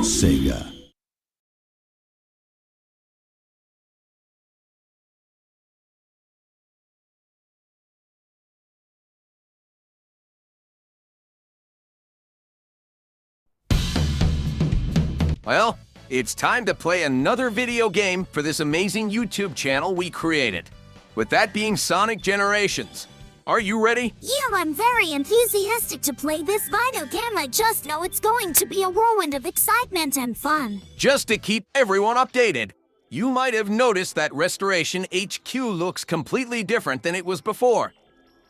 Sega. Well, it's time to play another video game for this amazing YouTube channel we created. With that being Sonic Generations. Are you ready? Yeah, I'm very enthusiastic to play this video game. I just know it's going to be a whirlwind of excitement and fun. Just to keep everyone updated, you might have noticed that Restoration HQ looks completely different than it was before.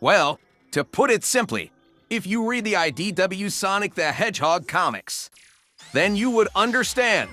Well, to put it simply, if you read the IDW Sonic the Hedgehog comics, then you would understand.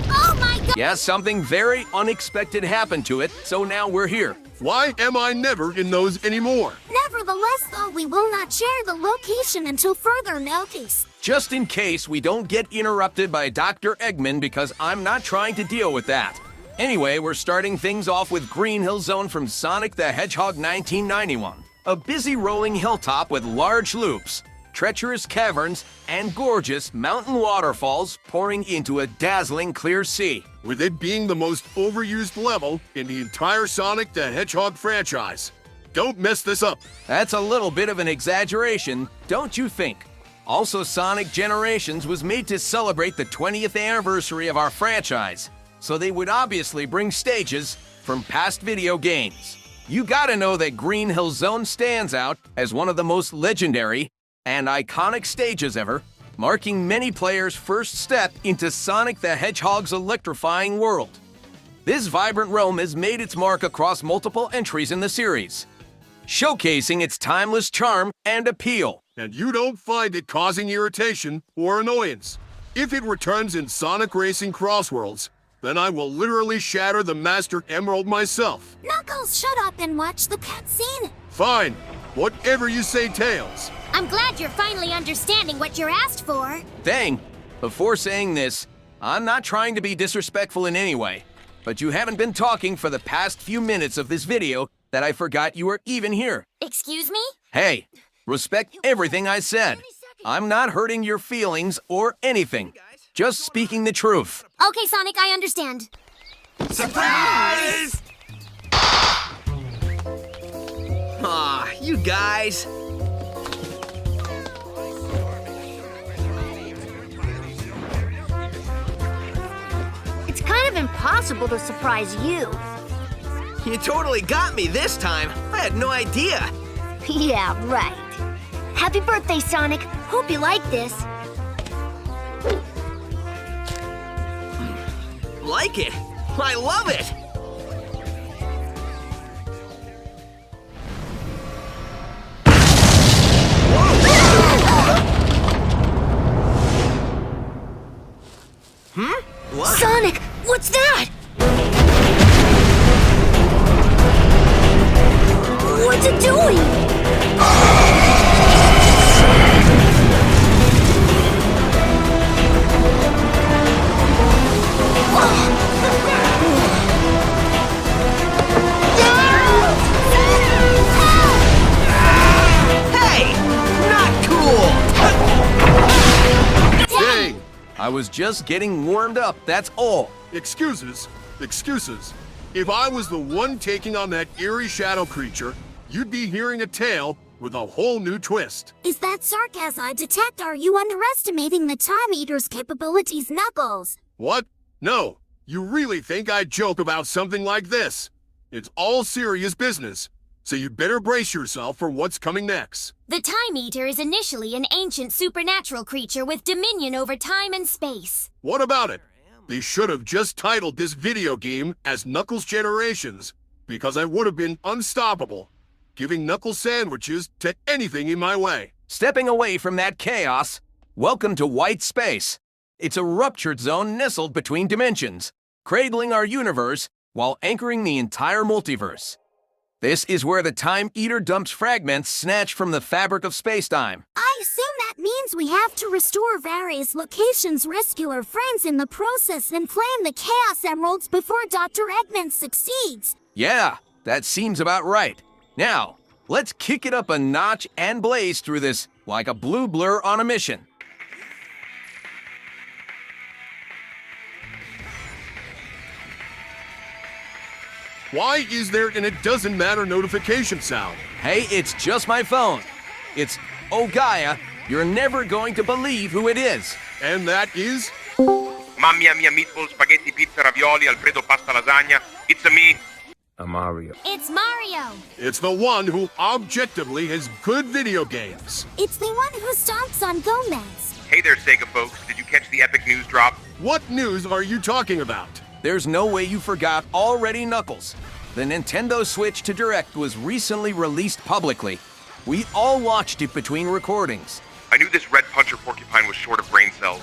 Oh my god! Yeah, something very unexpected happened to it, so now we're here. Why am I never in those anymore? Nevertheless, though, we will not share the location until further notice. Just in case we don't get interrupted by Doctor Eggman, because I'm not trying to deal with that. Anyway, we're starting things off with Green Hill Zone from Sonic the Hedgehog 1991. A busy rolling hilltop with large loops, treacherous caverns, and gorgeous mountain waterfalls pouring into a dazzling clear sea. With it being the most overused level in the entire Sonic the Hedgehog franchise. Don't mess this up. That's a little bit of an exaggeration, don't you think? Also, Sonic Generations was made to celebrate the 20th anniversary of our franchise, so they would obviously bring stages from past video games. You gotta know that Green Hill Zone stands out as one of the most legendary and iconic stages ever, marking many players' first step into Sonic the Hedgehog's electrifying world. This vibrant realm has made its mark across multiple entries in the series, showcasing its timeless charm and appeal. And you don't find it causing irritation or annoyance. If it returns in Sonic Racing Crossworlds, then I will literally shatter the Master Emerald myself. Knuckles, shut up and watch the cutscene. Fine. Whatever you say, Tails. I'm glad you're finally understanding what you're asked for. Dang, before saying this, I'm not trying to be disrespectful in any way, but you haven't been talking for the past few minutes of this video that I forgot you were even here. Excuse me? Hey, respect everything I said. I'm not hurting your feelings or anything, just speaking the truth. Okay, Sonic, I understand. Surprise! Aw, you guys. It's kind of impossible to surprise you. You totally got me this time. I had no idea. Yeah, right. Happy birthday, Sonic. Hope you like this. Like it? I love it! What? Sonic, what's that? What's it doing? Hey! Not cool! Dang! I was just getting warmed up, that's all. Excuses. Excuses. If I was the one taking on that eerie shadow creature, you'd be hearing a tale with a whole new twist. Is that sarcasm I detect? Are you underestimating the Time Eater's capabilities, Knuckles? What? No. You really think I'd joke about something like this? It's all serious business, so you'd better brace yourself for what's coming next. The Time Eater is initially an ancient supernatural creature with dominion over time and space. What about it? They should have just titled this video game as Knuckles Generations, because I would have been unstoppable, giving Knuckles sandwiches to anything in my way. Stepping away from that chaos, welcome to White Space. It's a ruptured zone nestled between dimensions, cradling our universe while anchoring the entire multiverse. This is where the Time Eater dumps fragments snatched from the fabric of spacetime. I assume that means we have to restore various locations, rescue our friends in the process, and claim the Chaos Emeralds before Dr. Eggman succeeds. Yeah, that seems about right. Now, let's kick it up a notch and blaze through this like a blue blur on a mission. Why is there an "it doesn't matter" notification sound? Hey, it's just my phone. It's, oh Gaia, you're never going to believe who it is. And that is? Mamma mia, meatballs, spaghetti, pizza, ravioli, Alfredo, pasta, lasagna. It's me. It's Mario. It's the one who objectively has good video games. It's the one who stomps on Gomez. Hey there, Sega folks. Did you catch the epic news drop? What news are you talking about? There's no way you forgot already, Knuckles. The Nintendo Switch to Direct was recently released publicly. We all watched it between recordings. I knew this red puncher porcupine was short of brain cells,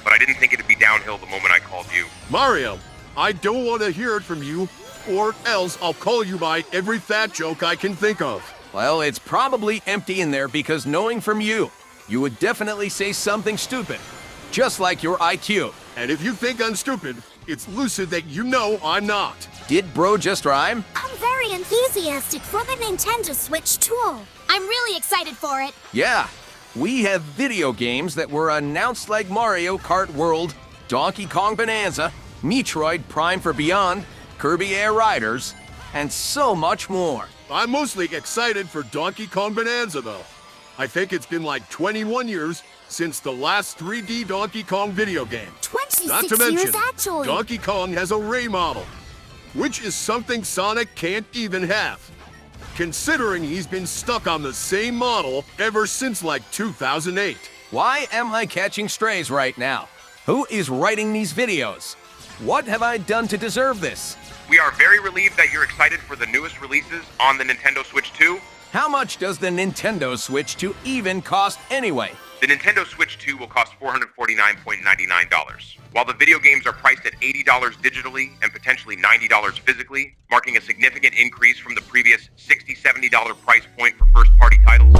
but I didn't think it'd be downhill the moment I called you. Mario, I don't want to hear it from you, or else I'll call you by every fat joke I can think of. Well, it's probably empty in there because knowing from you, you would definitely say something stupid. Just like your IQ. And if you think I'm stupid, it's lucid that you know I'm not. Did bro just rhyme? I'm very enthusiastic for the Nintendo Switch tool. I'm really excited for it. Yeah. We have video games that were announced like Mario Kart World, Donkey Kong Bonanza, Metroid Prime for Beyond, Kirby Air Riders, and so much more. I'm mostly excited for Donkey Kong Bonanza, though. I think it's been like 21 years since the last 3D Donkey Kong video game. 26 Not to mention, years actually. Donkey Kong has a Ray model, which is something Sonic can't even have, considering he's been stuck on the same model ever since like 2008. Why am I catching strays right now? Who is writing these videos? What have I done to deserve this? We are very relieved that you're excited for the newest releases on the Nintendo Switch 2. How much does the Nintendo Switch to even cost anyway? The Nintendo Switch 2 will cost $449.99, while the video games are priced at $80 digitally and potentially $90 physically, marking a significant increase from the previous $60, $70 price point for first-party titles.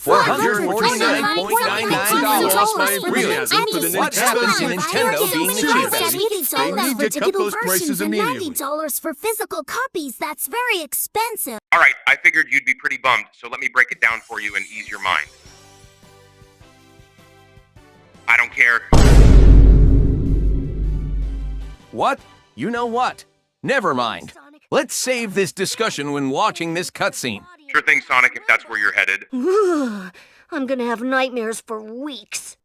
$449.99. Lost my enthusiasm for the What happens to Nintendo Nintendo being the cheapest? They need to cut those prices immediately. $90 for physical copies. That's very expensive. All right, I figured you'd be pretty bummed, so let me break it down for you and ease your mind. I don't care. What? You know what? Never mind. Let's save this discussion when watching this cutscene. Sure thing, Sonic, if that's where you're headed. I'm gonna have nightmares for weeks.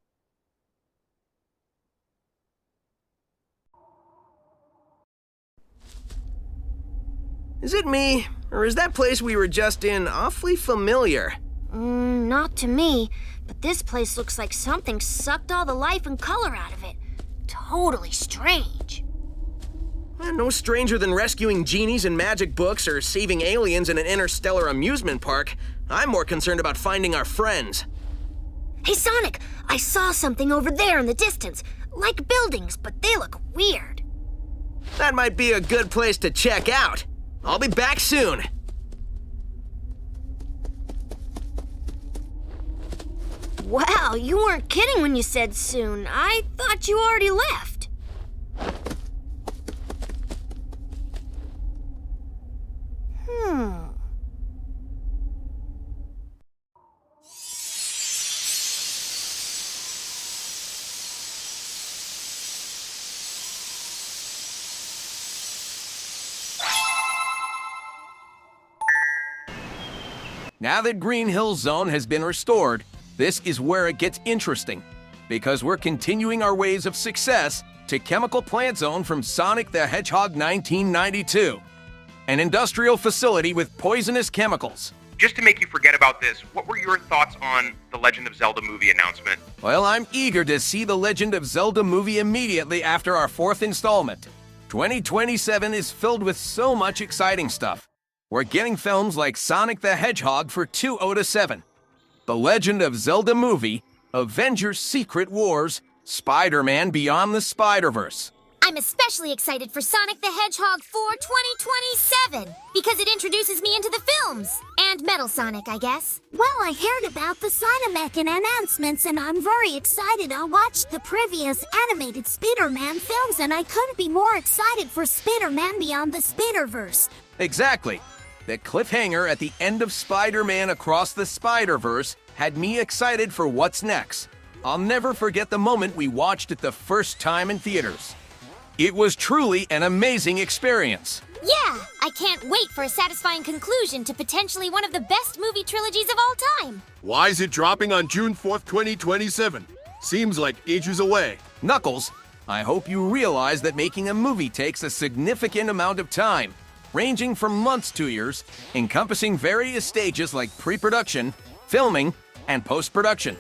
Is it me, or is that place we were just in awfully familiar? Not to me, but this place looks like something sucked all the life and color out of it. Totally strange. No stranger than rescuing genies in magic books or saving aliens in an interstellar amusement park. I'm more concerned about finding our friends. Hey, Sonic, I saw something over there in the distance. Like buildings, but they look weird. That might be a good place to check out. I'll be back soon. Wow, you weren't kidding when you said soon. I thought you already left. Now that Green Hill Zone has been restored, this is where it gets interesting, because we're continuing our ways of success to Chemical Plant Zone from Sonic the Hedgehog 1992, an industrial facility with poisonous chemicals. Just to make you forget about this, what were your thoughts on the Legend of Zelda movie announcement? Well, I'm eager to see the Legend of Zelda movie immediately after our 4th installment. 2027 is filled with so much exciting stuff. We're getting films like Sonic the Hedgehog for 2 out of 7, The Legend of Zelda movie, Avengers Secret Wars, Spider-Man Beyond the Spider-Verse. I'm especially excited for Sonic the Hedgehog 4 2027 because it introduces me into the films. And Metal Sonic, I guess. Well, I heard about the Cinemech announcements and I'm very excited. I watched the previous animated Spider-Man films and I couldn't be more excited for Spider-Man Beyond the Spider-Verse. Exactly. The cliffhanger at the end of Spider-Man Across the Spider-Verse had me excited for what's next. I'll never forget the moment we watched it the first time in theaters. It was truly an amazing experience. Yeah, I can't wait for a satisfying conclusion to potentially one of the best movie trilogies of all time. Why is it dropping on June 4th, 2027? Seems like ages away. Knuckles, I hope you realize that making a movie takes a significant amount of time, ranging from months to years, encompassing various stages like pre-production, filming, and post-production.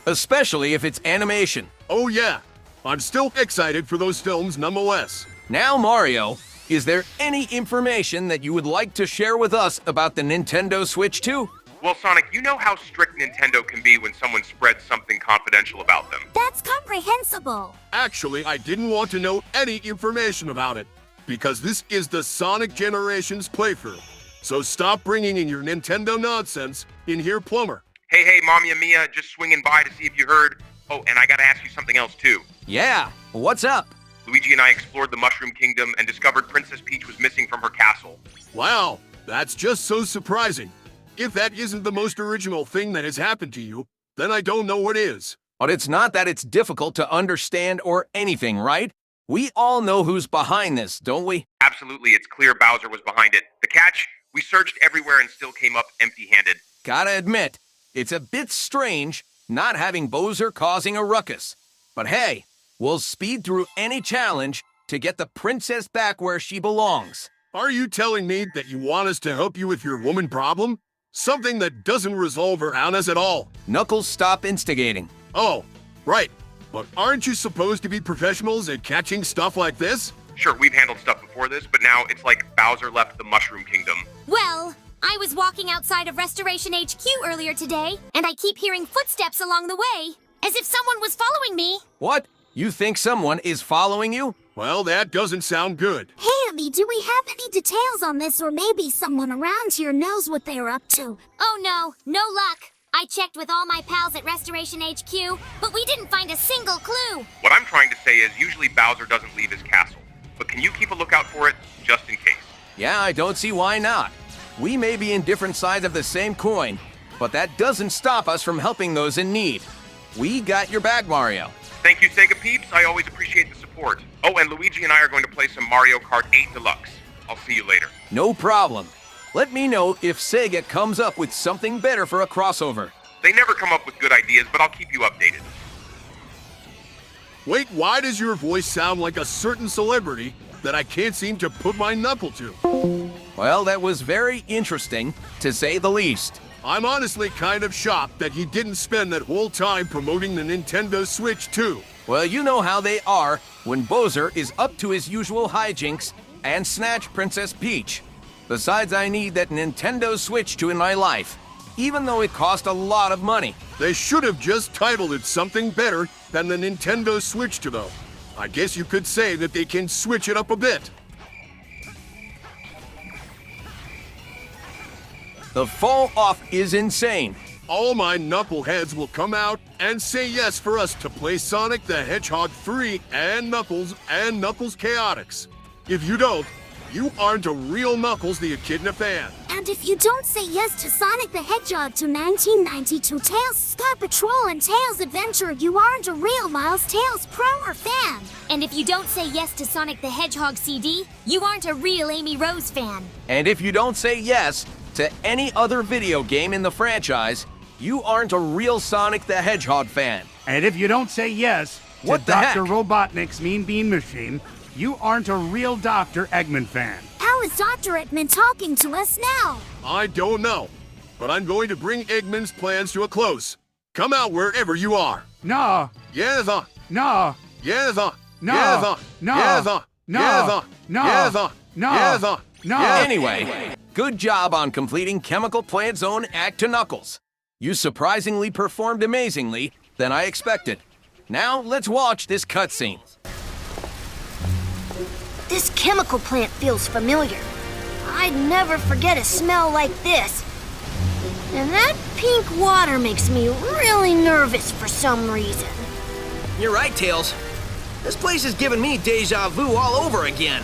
Especially if it's animation. Oh yeah, I'm still excited for those films nonetheless. Now, Mario, is there any information that you would like to share with us about the Nintendo Switch 2? Well, Sonic, you know how strict Nintendo can be when someone spreads something confidential about them. That's comprehensible. Actually, I didn't want to know any information about it, because this is the Sonic Generations playthrough. So stop bringing in your Nintendo nonsense in here, Plumber. Hey, Mommy and Mia, just swinging by to see if you heard. Oh, and I gotta ask you something else too. Yeah, what's up? Luigi and I explored the Mushroom Kingdom and discovered Princess Peach was missing from her castle. Wow, that's just so surprising. If that isn't the most original thing that has happened to you, then I don't know what is. But it's not that it's difficult to understand or anything, right? We all know who's behind this, don't we? Absolutely, it's clear Bowser was behind it. The catch? We searched everywhere and still came up empty-handed. Gotta admit, it's a bit strange not having Bowser causing a ruckus. But hey, we'll speed through any challenge to get the princess back where she belongs. Are you telling me that you want us to help you with your woman problem? Something that doesn't resolve around us at all. Knuckles, stop instigating. Oh, right. But aren't you supposed to be professionals at catching stuff like this? Sure, we've handled stuff before this, but now it's like Bowser left the Mushroom Kingdom. Well, I was walking outside of Restoration HQ earlier today, and I keep hearing footsteps along the way, as if someone was following me. What? You think someone is following you? Well, that doesn't sound good. Hey, Abby, do we have any details on this, or maybe someone around here knows what they're up to? Oh no luck. I checked with all my pals at Restoration HQ, but we didn't find a single clue. What I'm trying to say is usually Bowser doesn't leave his castle, but can you keep a lookout for it, just in case? Yeah, I don't see why not. We may be in different sides of the same coin, but that doesn't stop us from helping those in need. We got your back, Mario. Thank you, Sega peeps. I always appreciate the support. Oh, and Luigi and I are going to play some Mario Kart 8 Deluxe. I'll see you later. No problem. Let me know if Sega comes up with something better for a crossover. They never come up with good ideas, but I'll keep you updated. Wait, why does your voice sound like a certain celebrity that I can't seem to put my knuckle to? Well, that was very interesting, to say the least. I'm honestly kind of shocked that he didn't spend that whole time promoting the Nintendo Switch 2. Well, you know how they are when Bowser is up to his usual hijinks and snatch Princess Peach. Besides, I need that Nintendo Switch 2 in my life, even though it cost a lot of money. They should have just titled it something better than the Nintendo Switch 2, though. I guess you could say that they can switch it up a bit. The fall off is insane. All my knuckleheads will come out and say yes for us to play Sonic the Hedgehog 3 and Knuckles Chaotix. If you don't, you aren't a real Knuckles the Echidna fan. And if you don't say yes to Sonic the Hedgehog to 1992 Tails Sky Patrol and Tails Adventure, you aren't a real Miles Tails Prower fan. And if you don't say yes to Sonic the Hedgehog CD, you aren't a real Amy Rose fan. And if you don't say yes to any other video game in the franchise, you aren't a real Sonic the Hedgehog fan. And if you don't say yes to What the Dr. heck? Robotnik's Mean Bean Machine, you aren't a real Dr. Eggman fan. How is Dr. Eggman talking to us now? I don't know, but I'm going to bring Eggman's plans to a close. Come out wherever you are. No, Yes, no, yes, no, yes, no, yes, no, yes, no, yes, no, yes, no. yes. Anyway, good job on completing Chemical Plant's own Act to Knuckles. You surprisingly performed amazingly than I expected. Now, let's watch this cutscene. This chemical plant feels familiar. I'd never forget a smell like this. And that pink water makes me really nervous for some reason. You're right, Tails. This place is giving me deja vu all over again.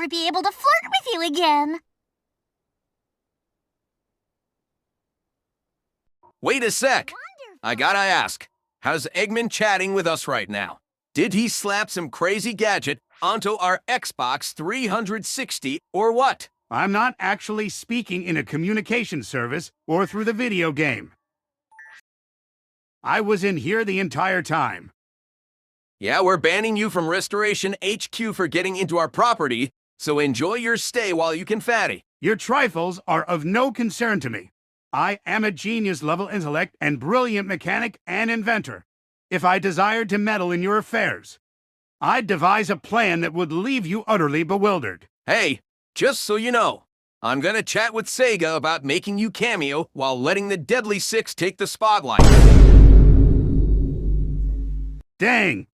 never be able to flirt with you again. Wait a sec. I gotta ask, how's Eggman chatting with us right now? Did he slap some crazy gadget onto our Xbox 360 or what? I'm not actually speaking in a communication service or through the video game. I was in here the entire time. Yeah, we're banning you from Restoration HQ for getting into our property, so enjoy your stay while you can fatty. Your trifles are of no concern to me. I am a genius-level intellect and brilliant mechanic and inventor. If I desired to meddle in your affairs, I'd devise a plan that would leave you utterly bewildered. Hey, just so you know, I'm gonna chat with Sega about making you cameo while letting the Deadly Six take the spotlight. Dang!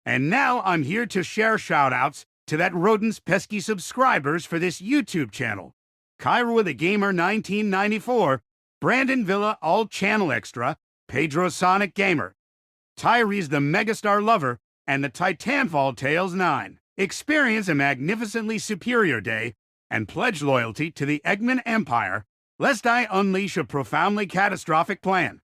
And now I'm here to share shoutouts to that rodent's pesky subscribers for this YouTube channel. Kyra the Gamer 1994, Brandon Villa All Channel Extra, Pedro Sonic Gamer, Tyrese the Megastar Lover, and the Titanfall Tales 9. Experience a magnificently superior day and pledge loyalty to the Eggman Empire, lest I unleash a profoundly catastrophic plan.